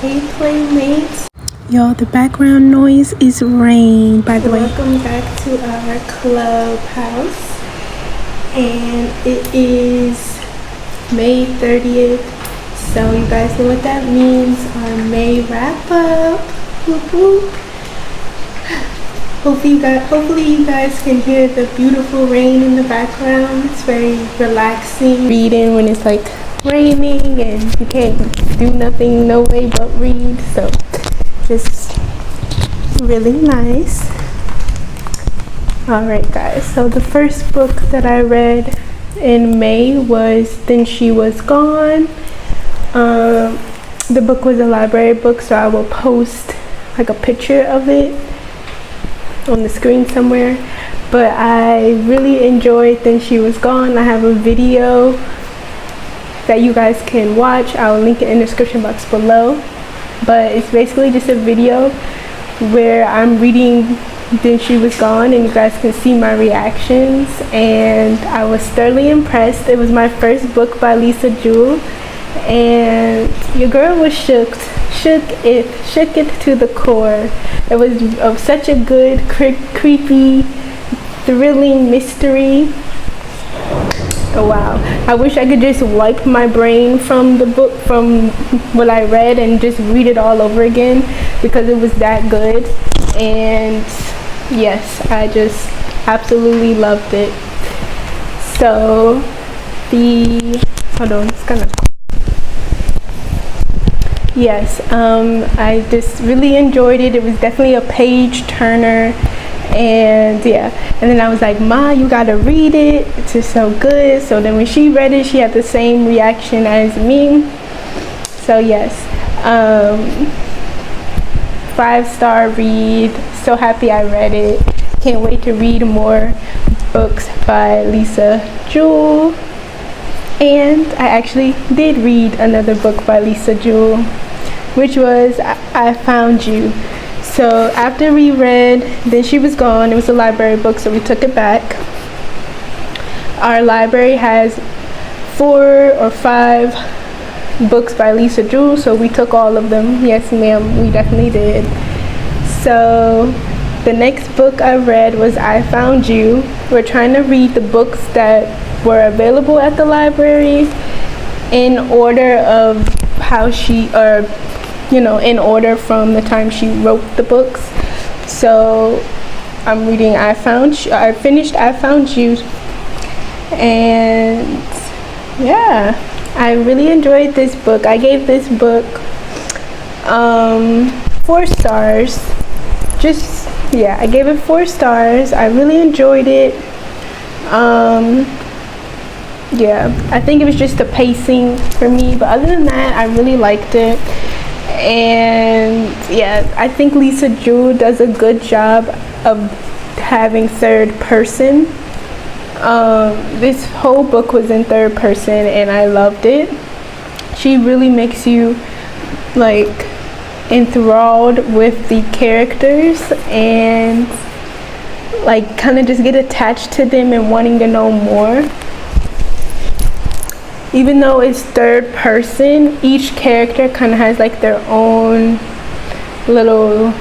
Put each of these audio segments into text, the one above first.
Hey playmates. Y'all, the background noise is rain, by the way. Welcome back to our clubhouse. And it is May 30th. So you guys know what that means. Our May wrap up. Whoop, whoop. Hopefully you guys can hear the beautiful rain in the background. It's very relaxing. Reading when it's like raining and you can't do nothing, no way but read. So just really nice. Alright guys, so the first book that I read in May was Then She Was Gone. The book was a library book, so I will post like a picture of it on the screen somewhere. But I really enjoyed Then She Was Gone. I have a video that you guys can watch. I'll link it in the description box below. But it's basically just a video where I'm reading Then She Was Gone and you guys can see my reactions, and I was thoroughly impressed. It was my first book by Lisa Jewell, and your girl was shook it to the core. It was such a good, creepy, thrilling mystery. Oh wow, I wish I could just wipe my brain from the book, from what I read, and just read it all over again, because it was that good. And yes, I just absolutely loved it. So hold on, it's kind of yes, I just really enjoyed it. It was definitely a page turner. And yeah, and then I was like, Ma, you gotta read it, it's just so good. So then when she read it, she had the same reaction as me. So yes, 5-star read. So happy I read it. Can't wait to read more books by Lisa Jewell. And I actually did read another book by Lisa Jewell, which was I Found You. So after we read Then She Was Gone, it was a library book, so we took it back. Our library has 4 or 5 books by Lisa Jewell, so we took all of them. Yes ma'am, we definitely did. So the next book I read was I Found You. We're trying to read the books that were available at the library in order of how in order from the time she wrote the books. So I'm reading I finished I Found You, and yeah, I really enjoyed this book. I gave this book 4 stars. I gave it 4 stars. I really enjoyed it. Yeah, I think it was just the pacing for me, but other than that, I really liked it. And yeah, I think Lisa Jewell does a good job of having third person. This whole book was in third person and I loved it. She really makes you like enthralled with the characters and like kind of just get attached to them and wanting to know more. Even though it's third person, each character kind of has like their own little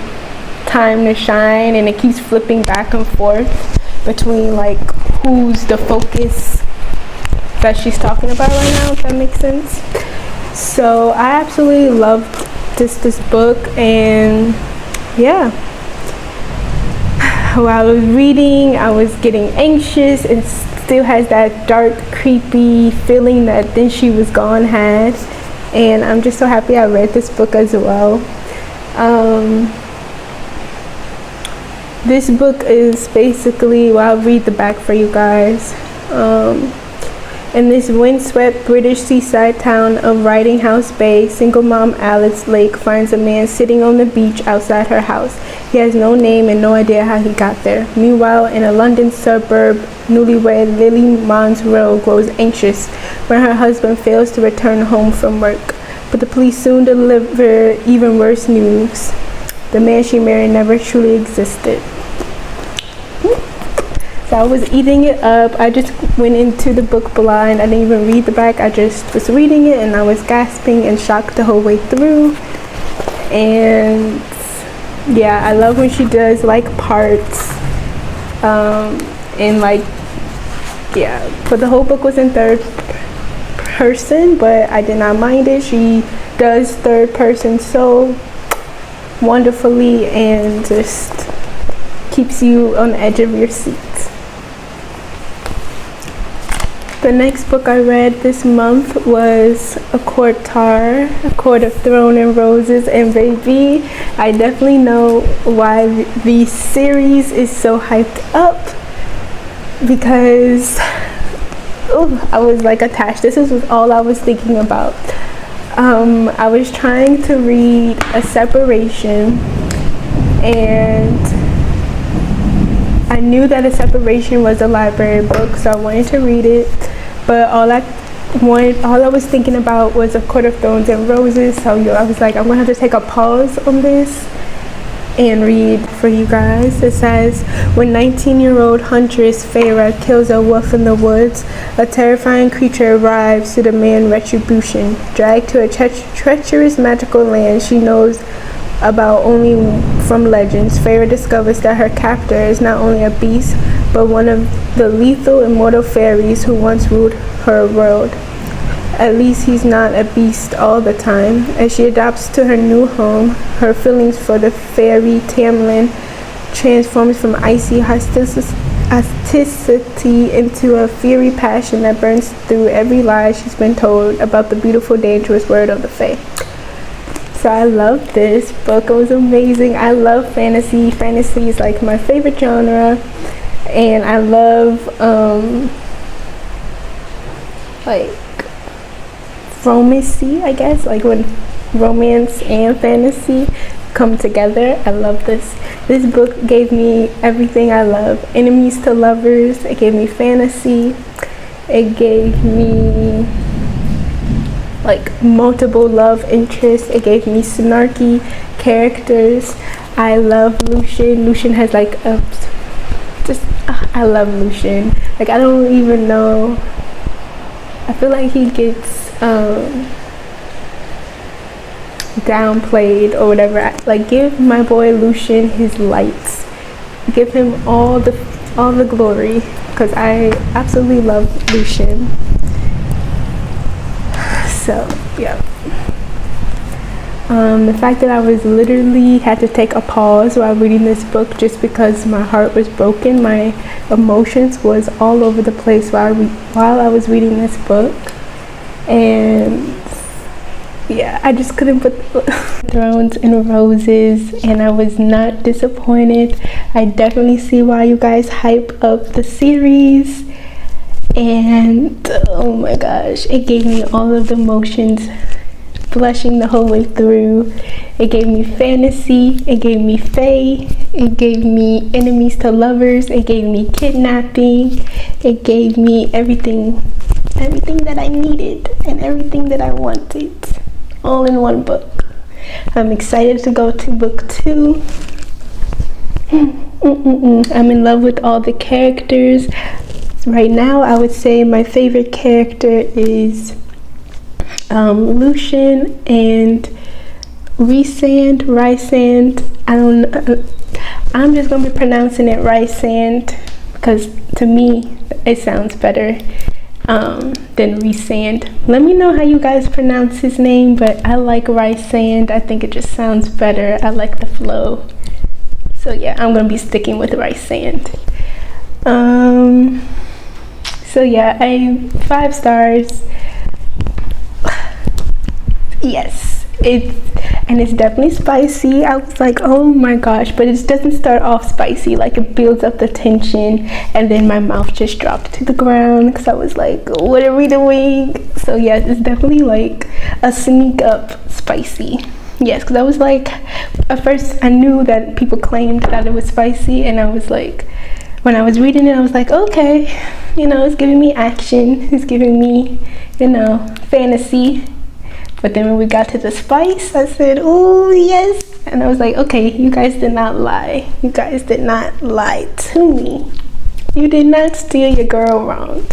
time to shine, and it keeps flipping back and forth between like who's the focus that she's talking about right now, if that makes sense. So I absolutely loved this book, and yeah. While I was reading, I was getting anxious. It still has that dark, creepy feeling that Then She Was Gone had, and I'm just so happy I read this book as well. This book is basically, I'll read the back for you guys. In this windswept British seaside town of Riding House Bay, single mom Alice Lake finds a man sitting on the beach outside her house. He has no name and no idea how he got there. Meanwhile, in a London suburb, newlywed Lily Monroe grows anxious when her husband fails to return home from work. But the police soon deliver even worse news. The man she married never truly existed. So I was eating it up. I just went into the book blind. I didn't even read the back. I just was reading it and I was gasping in shock the whole way through. And yeah, I love when she does like parts, and like, yeah, but the whole book was in third person, but I did not mind it. She does third person so wonderfully and just keeps you on the edge of your seat. The next book I read this month was A Court of Thorn and Roses, and baby, I definitely know why the series is so hyped up, because I was like attached. This was all I was thinking about. I was trying to read A Separation, and I knew that A Separation was a library book, so I wanted to read it, but all I was thinking about was A Court of Thorns and Roses, so I was like, I'm gonna have to take a pause on this and read for you guys. It says, when 19-year-old huntress Feyre kills a wolf in the woods, a terrifying creature arrives to demand retribution. Dragged to a treacherous magical land she knows about only from legends, Feyre discovers that her captor is not only a beast, but one of the lethal immortal fairies who once ruled her world. At least he's not a beast all the time. As she adapts to her new home, her feelings for the fairy Tamlin transforms from icy hostility into a fiery passion that burns through every lie she's been told about the beautiful, dangerous world of the Fae. So I love this book. It was amazing. I love fantasy. Fantasy is like my favorite genre, and I love like romancy, I guess, like when romance and fantasy come together. I love this. This book gave me everything I love. Enemies to lovers. It gave me fantasy. It gave me like multiple love interests. It gave me snarky characters. I love Lucian. Lucian has like a I love Lucian. Like, I don't even know, I feel like he gets downplayed or whatever. Like, give my boy Lucian his lights. Give him all the glory, because I absolutely love Lucian. So yeah, the fact that I was literally had to take a pause while reading this book just because my heart was broken, my emotions was all over the place while I was reading this book, and yeah, I just couldn't put Thrones and Roses, and I was not disappointed. I definitely see why you guys hype up the series. And oh my gosh, it gave me all of the emotions, blushing the whole way through. It gave me fantasy, it gave me fae, it gave me enemies to lovers, it gave me kidnapping, it gave me everything that I needed and everything that I wanted, all in one book. I'm excited to go to book 2. I'm in love with all the characters. Right now, I would say my favorite character is Lucian and Rysand. I don't know. I'm just gonna be pronouncing it Rysand because to me it sounds better than Rysand. Let me know how you guys pronounce his name, but I like Rysand. I think it just sounds better. I like the flow. So yeah, I'm gonna be sticking with Rysand. So yeah, 5 stars. Yes, it's definitely spicy. I was like, oh my gosh, but it doesn't start off spicy. Like, it builds up the tension, and then my mouth just dropped to the ground because I was like, what are we doing? So yes, it's definitely like a sneak up spicy. Yes, because I was like, at first I knew that people claimed that it was spicy, and I was like, when I was reading it, I was like, okay, it's giving me action, it's giving me, fantasy. But then when we got to the spice, I said, oh yes. And I was like, okay, you guys did not lie. You guys did not lie to me. You did not steer your girl wrong.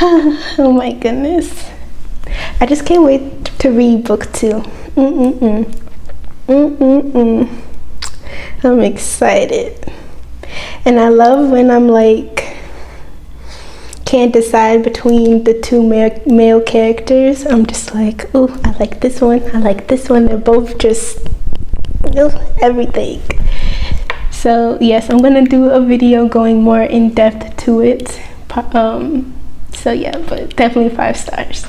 Oh my goodness. I just can't wait to read book 2. I'm excited. And I love when I'm like, can't decide between the two male characters. I'm just like, oh, I like this one, I like this one. They're both just everything. So yes, I'm gonna do a video going more in depth to it. So yeah, but definitely 5 stars.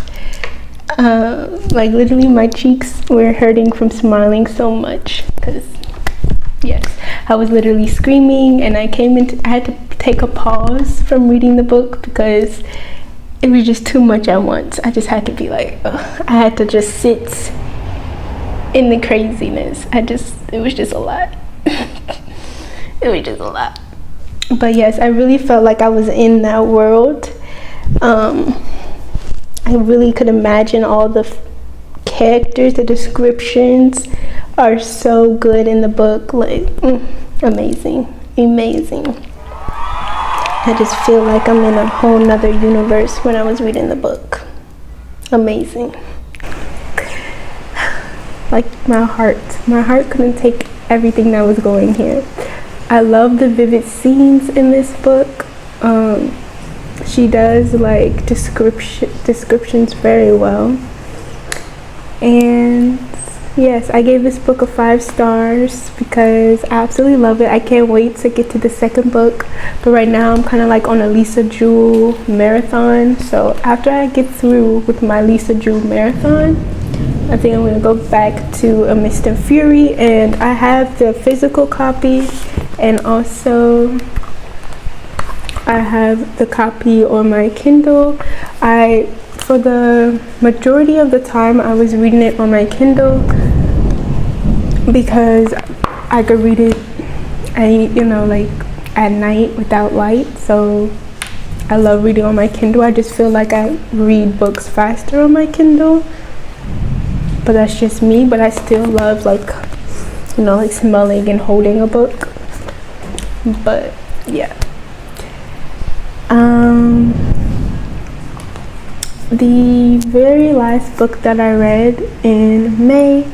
Like literally my cheeks were hurting from smiling so much, because yes, I was literally screaming, and I had to take a pause from reading the book because it was just too much at once. I just had to be like, ugh. I had to just sit in the craziness. It was just a lot. It was just a lot. But yes, I really felt like I was in that world. I really could imagine all the characters. The descriptions are so good in the book. Like, amazing. I just feel like I'm in a whole nother universe when I was reading the book. Amazing. Like my heart couldn't take everything that was going here. I love the vivid scenes in this book. She does like descriptions very well. And yes, I gave this book a 5 stars because I absolutely love it. I can't wait to get to the second book, but right now I'm kind of like on a Lisa Jewell marathon. So after I get through with my Lisa Jewell marathon, I think I'm gonna go back to A Mist and Fury, and I have the physical copy, and also I have the copy on my Kindle. For the majority of the time, I was reading it on my Kindle because I could read it, like at night without light. So I love reading on my Kindle. I just feel like I read books faster on my Kindle, but that's just me. But I still love like smelling and holding a book. But yeah. The very last book that I read in May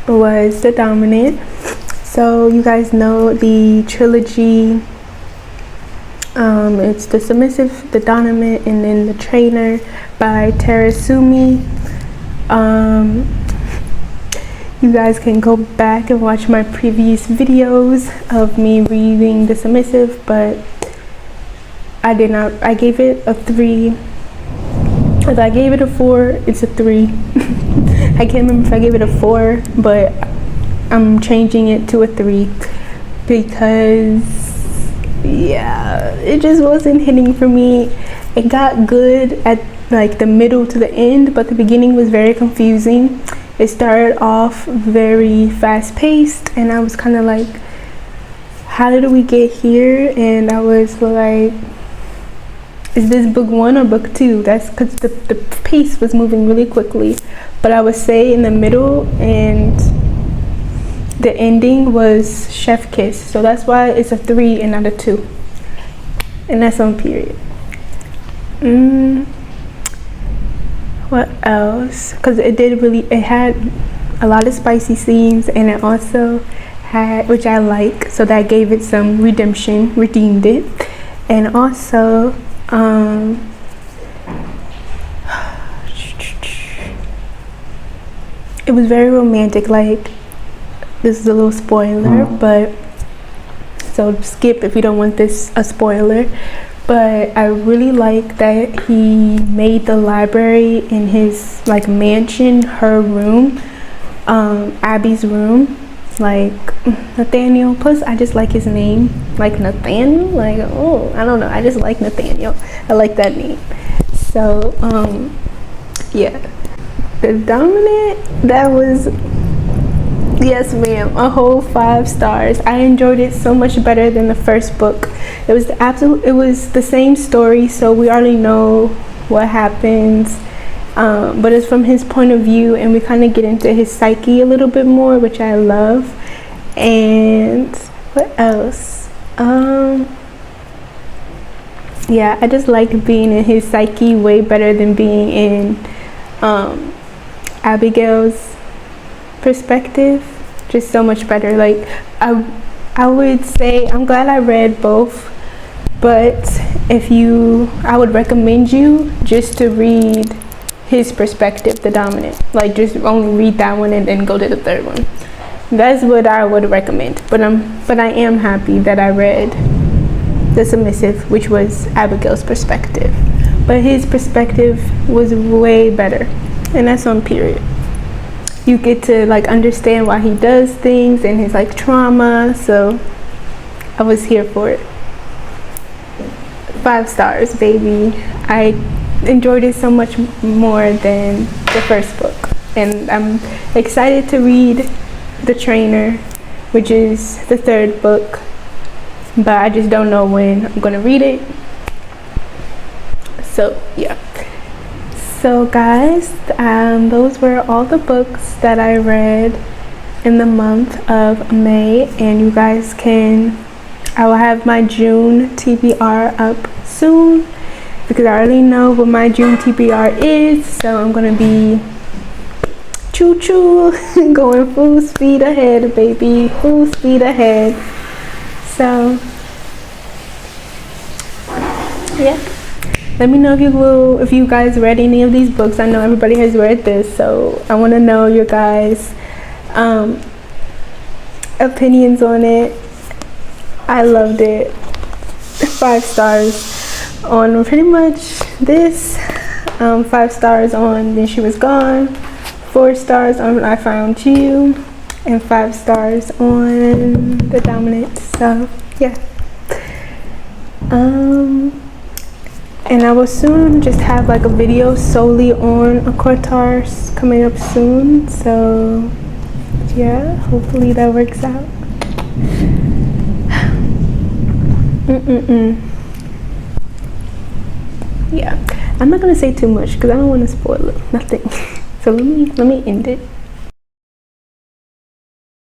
was The Dominant. So you guys know the trilogy. It's The Submissive, The Dominant, and then The Trainer by Terasumi. You guys can go back and watch my previous videos of me reading The Submissive, but I did not. I gave it a 3. If I gave it a 4, it's a 3. I can't remember if I gave it a 4, but I'm changing it to a 3 because yeah, it just wasn't hitting for me. It got good at like the middle to the end, but the beginning was very confusing. It started off very fast-paced, and I was kind of like, how did we get here? And I was like, is this book 1 or book 2? That's because the pace was moving really quickly. But I would say in the middle and the ending was chef kiss. So that's why it's a 3 and not a 2. And that's on period. What else? Because it had a lot of spicy scenes, and it also had, which I like, so that gave it some redemption, redeemed it. And also it was very romantic. Like, this is a little spoiler, but so skip if you don't want this a spoiler. But I really like that he made the library in his like mansion her room, Abby's room. Like Nathaniel, plus I just like his name, like Nathaniel, like, oh, I don't know, I just like Nathaniel. I like that name. So yeah, The Dominant, that was, yes ma'am, a whole 5 stars. I enjoyed it so much better than the first book. It was the same story, so we already know what happens, but it's from his point of view, and we kind of get into his psyche a little bit more, which I love. And what else? Yeah, I just like being in his psyche way better than being in Abigail's perspective just so much better. Like I would say I'm glad I read both, but I would recommend you just to read his perspective, the dominant. Like just only read that one and then go to the third one. That's what I would recommend. But I am happy that I read the submissive, which was Abigail's perspective. But his perspective was way better, and that's on period. You get to like understand why he does things and his like trauma. So I was here for it. 5 stars, baby. I enjoyed it so much more than the first book, and I'm excited to read The Trainer, which is the 3rd book, but I just don't know when I'm gonna read it. So yeah. So guys, those were all the books that I read in the month of May, and you guys I will have my June TBR up soon, because I already know what my June TBR is, so I'm gonna be choo-choo going full speed ahead, baby, full speed ahead. So yeah, let me know if you guys read any of these books. I know everybody has read this, so I want to know your guys opinions on it. I loved it. 5 stars on pretty much this, 5 stars on Then She Was Gone, 4 stars on I Found You, and 5 stars on The Dominant. So yeah. And I will soon just have like a video solely on a Cortars coming up soon. So yeah, hopefully that works out. Yeah, I'm not gonna say too much because I don't want to spoil nothing. So let me end it.